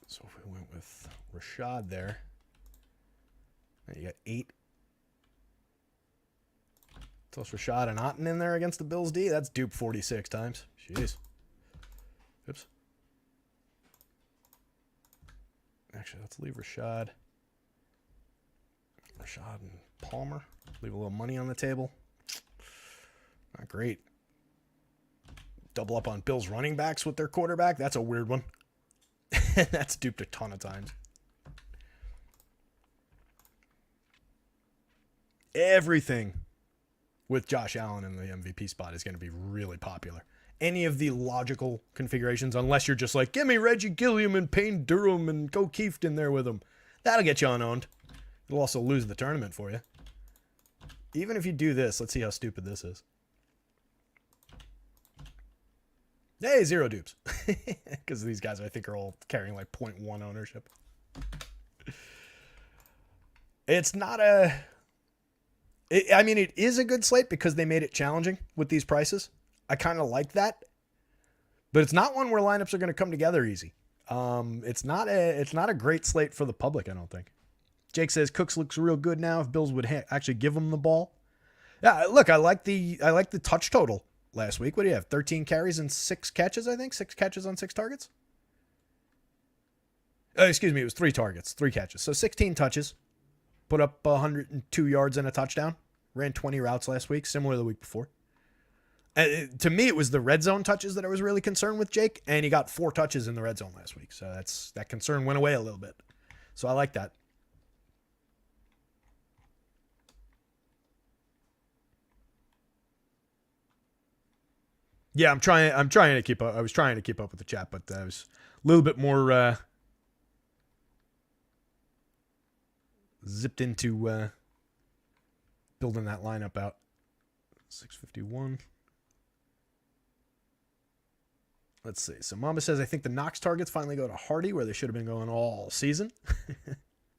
Speaker 1: So if we went with Rashad there, you got 8. Plus Rashad and Otten in there against the Bills D. That's dupe 46 times. Jeez. Oops. Actually, let's leave Rashad and Palmer. Leave a little money on the table. Not great. Double up on Bills running backs with their quarterback. That's a weird one. That's duped a ton of times. Everything with Josh Allen in the MVP spot is going to be really popular. Any of the logical configurations, unless you're just like, give me Reggie Gilliam and Payne Durham and go Kieft in there with him. That'll get you unowned. It'll also lose the tournament for you. Even if you do this, let's see how stupid this is. Hey, 0 dupes. Because these guys, I think, are all carrying like 0.1 ownership. It's not a... I mean, it is a good slate because they made it challenging with these prices. I kind of like that. But it's not one where lineups are going to come together easy. It's not a great slate for the public, I don't think. Jake says Cooks looks real good now. If Bills would actually give him the ball. Yeah, look, I like the touch total last week. What do you have? 13 carries and 6 catches, I think. 6 catches on 6 targets. Excuse me, it was 3 targets, 3 catches. So 16 touches. Put up 102 yards and a touchdown. Ran 20 routes last week, similar to the week before. To me, it was the red zone touches that I was really concerned with Jake, and he got 4 touches in the red zone last week. So that concern went away a little bit. So I like that. Yeah, I'm trying to keep up. I was trying to keep up with the chat, but I was a little bit more zipped into building that lineup out. 651. Let's see. So Mamba says, I think the Knox targets finally go to Hardy, where they should have been going all season.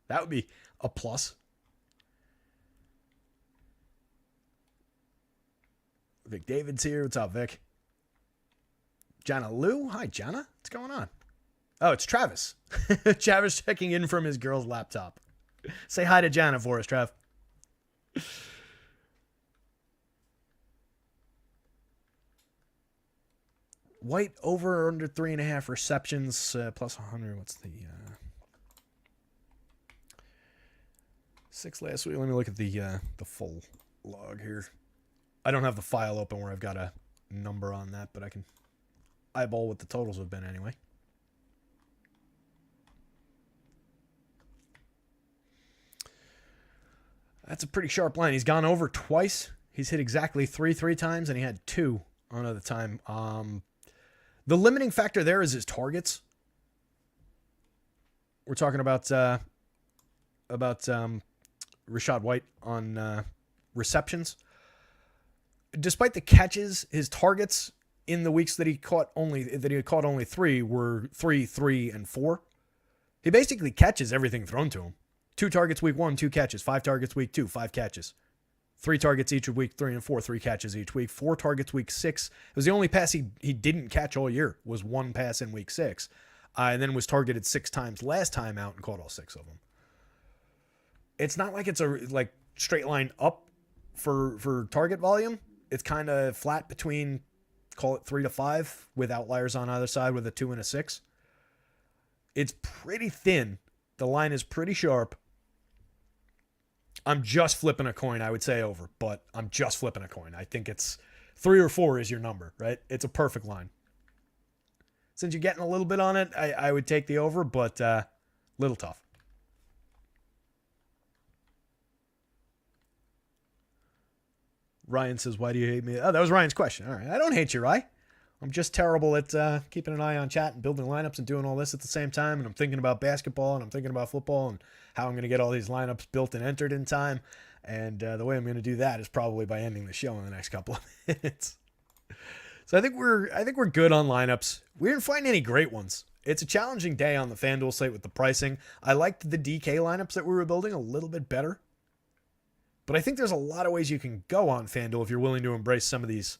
Speaker 1: That would be a plus. Vic David's here. What's up, Vic? Jana Lou. Hi, Jana. What's going on? Oh, it's Travis. Travis checking in from his girl's laptop. Say hi to Janet for us, Trav. White over or under 3.5 receptions, plus 100. What's the 6 last week? Let me look at the full log here. I don't have the file open where I've got a number on that, but I can eyeball what the totals have been anyway. That's a pretty sharp line. He's gone over twice. He's hit exactly three times, and he had 2 another time. The limiting factor there is his targets. We're talking about Rachaad White on receptions. Despite the catches, his targets in the weeks that he caught only 3 were 3, 3, and 4. He basically catches everything thrown to him. 2 targets week 1, 2 catches. 5 targets week 2, 5 catches. 3 targets each of week 3 and 4, 3 catches each week. 4 targets week 6. It was the only pass he didn't catch all year, was 1 pass in week 6. And then was targeted 6 times last time out and caught all 6 of them. It's not like it's a straight line up for target volume. It's kind of flat between, call it 3 to 5, with outliers on either side with a 2 and a 6. It's pretty thin. The line is pretty sharp. I'm just flipping a coin, I would say over, but I'm just flipping a coin. I think it's 3 or 4 is your number, right? It's a perfect line. Since you're getting a little bit on it, I would take the over, but little tough. Ryan says, why do you hate me? Oh, that was Ryan's question. All right. I don't hate you, Ryan. I'm just terrible at keeping an eye on chat and building lineups and doing all this at the same time. And I'm thinking about basketball and I'm thinking about football and how I'm going to get all these lineups built and entered in time. And the way I'm going to do that is probably by ending the show in the next couple of minutes. So I think we're good on lineups. We didn't find any great ones. It's a challenging day on the FanDuel slate with the pricing. I liked the DK lineups that we were building a little bit better. But I think there's a lot of ways you can go on FanDuel if you're willing to embrace some of these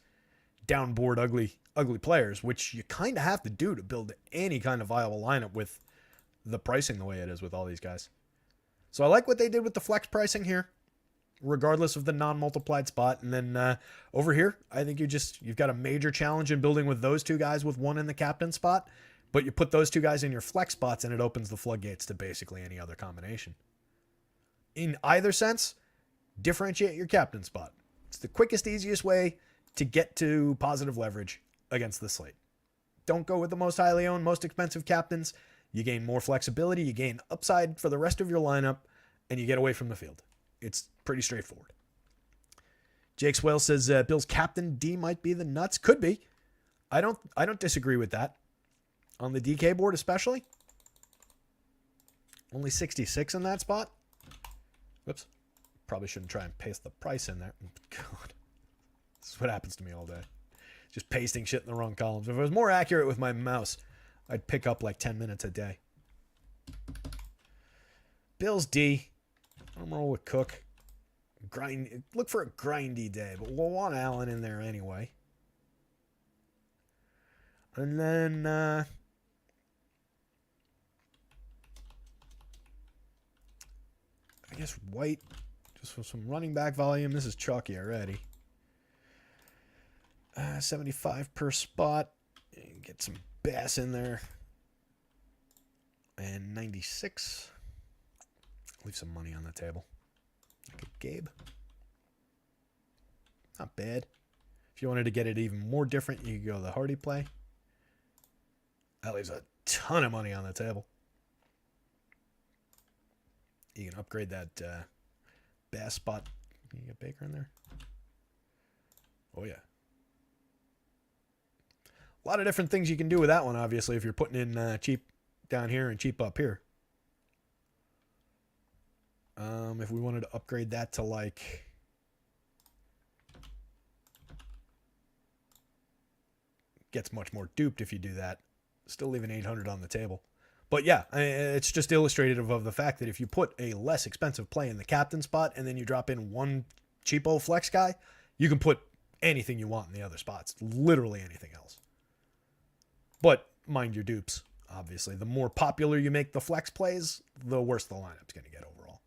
Speaker 1: downboard ugly players, which you kind of have to do to build any kind of viable lineup with the pricing the way it is with all these guys. So I like what they did with the flex pricing here, regardless of the non-multiplied spot. And then over here, I think you've got a major challenge in building with those 2 guys with 1 in the captain spot, but you put those 2 guys in your flex spots and it opens the floodgates to basically any other combination. In either sense, differentiate your captain spot. It's the quickest, easiest way to get to positive leverage against the slate. Don't go with the most highly owned, most expensive captains. You gain more flexibility, you gain upside for the rest of your lineup, and you get away from the field. It's pretty straightforward. Jake Swale says Bill's captain D might be the nuts. Could be. I don't disagree with that. On the DK board especially. Only 66 in that spot. Whoops. Probably shouldn't try and paste the price in there. God. This is what happens to me all day. Just pasting shit in the wrong columns. If I was more accurate with my mouse, I'd pick up like 10 minutes a day. Bills D. I'm roll with Cook. Look for a grindy day, but we'll want Allen in there anyway. And then I guess White, just for some running back volume. This is chalky already. 75 per spot. Get some Bass in there. And 96. Leave some money on the table. Like a Gabe. Not bad. If you wanted to get it even more different, you could go the Hardy play. That leaves a ton of money on the table. You can upgrade that Bass spot. Can you get Baker in there? Oh, yeah. A lot of different things you can do with that one, obviously, if you're putting in cheap down here and cheap up here. If we wanted to upgrade that to like... Gets much more duped if you do that. Still leaving 800 on the table. But yeah, it's just illustrative of the fact that if you put a less expensive play in the captain spot and then you drop in one cheapo flex guy, you can put anything you want in the other spots. Literally anything else. But mind your dupes obviously. The more popular you make the flex plays, the worse the lineup's going to get overall.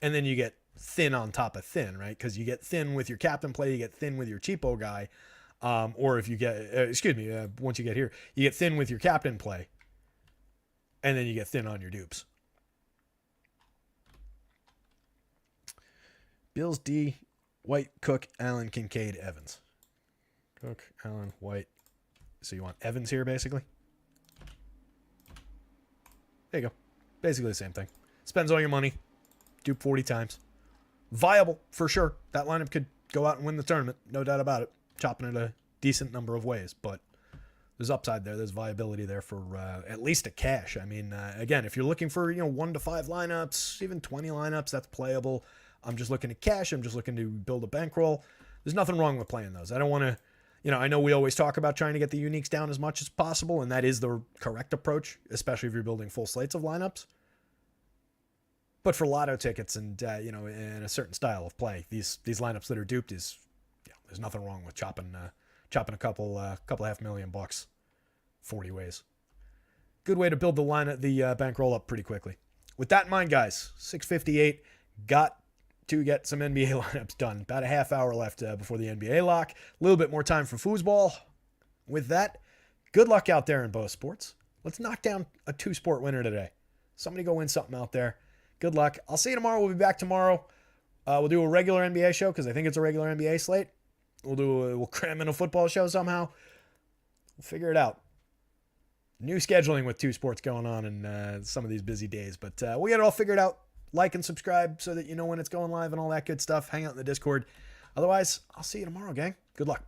Speaker 1: And then you get thin on top of thin, right? Because you get thin with your captain play, you get thin with your cheapo guy. Or if you get, once you get here, you get thin with your captain play. And then you get thin on your dupes. Bills D, White, Cook, Allen, Kincaid, Evans. Cook, Allen, White. So you want Evans here, basically? There you go. Basically the same thing. Spends all your money. Dupe 40 times. Viable, for sure. That lineup could go out and win the tournament. No doubt about it. Chopping it a decent number of ways. But there's upside there. There's viability there for at least a cash. I mean, again, if you're looking for 1 to 5 lineups, even 20 lineups, that's playable. I'm just looking at cash. I'm just looking to build a bankroll. There's nothing wrong with playing those. I don't want to, I know we always talk about trying to get the uniques down as much as possible, and that is the correct approach, especially if you're building full slates of lineups. But for lotto tickets and, in a certain style of play, these lineups that are duped is, there's nothing wrong with chopping a couple $500,000 40 ways. Good way to build the bankroll up pretty quickly. With that in mind, guys, 6:58, got to get some NBA lineups done. About a half hour left before the NBA lock. A little bit more time for foosball. With that, good luck out there in both sports. Let's knock down a 2-sport winner today. Somebody go win something out there. Good luck. I'll see you tomorrow. We'll be back tomorrow. We'll do a regular NBA show because I think it's a regular NBA slate. We'll cram in a football show somehow. We'll figure it out. New scheduling with 2 sports going on in some of these busy days, but we'll get it all figured out. Like and subscribe so that you know when it's going live and all that good stuff. Hang out in the Discord. Otherwise, I'll see you tomorrow, gang. Good luck.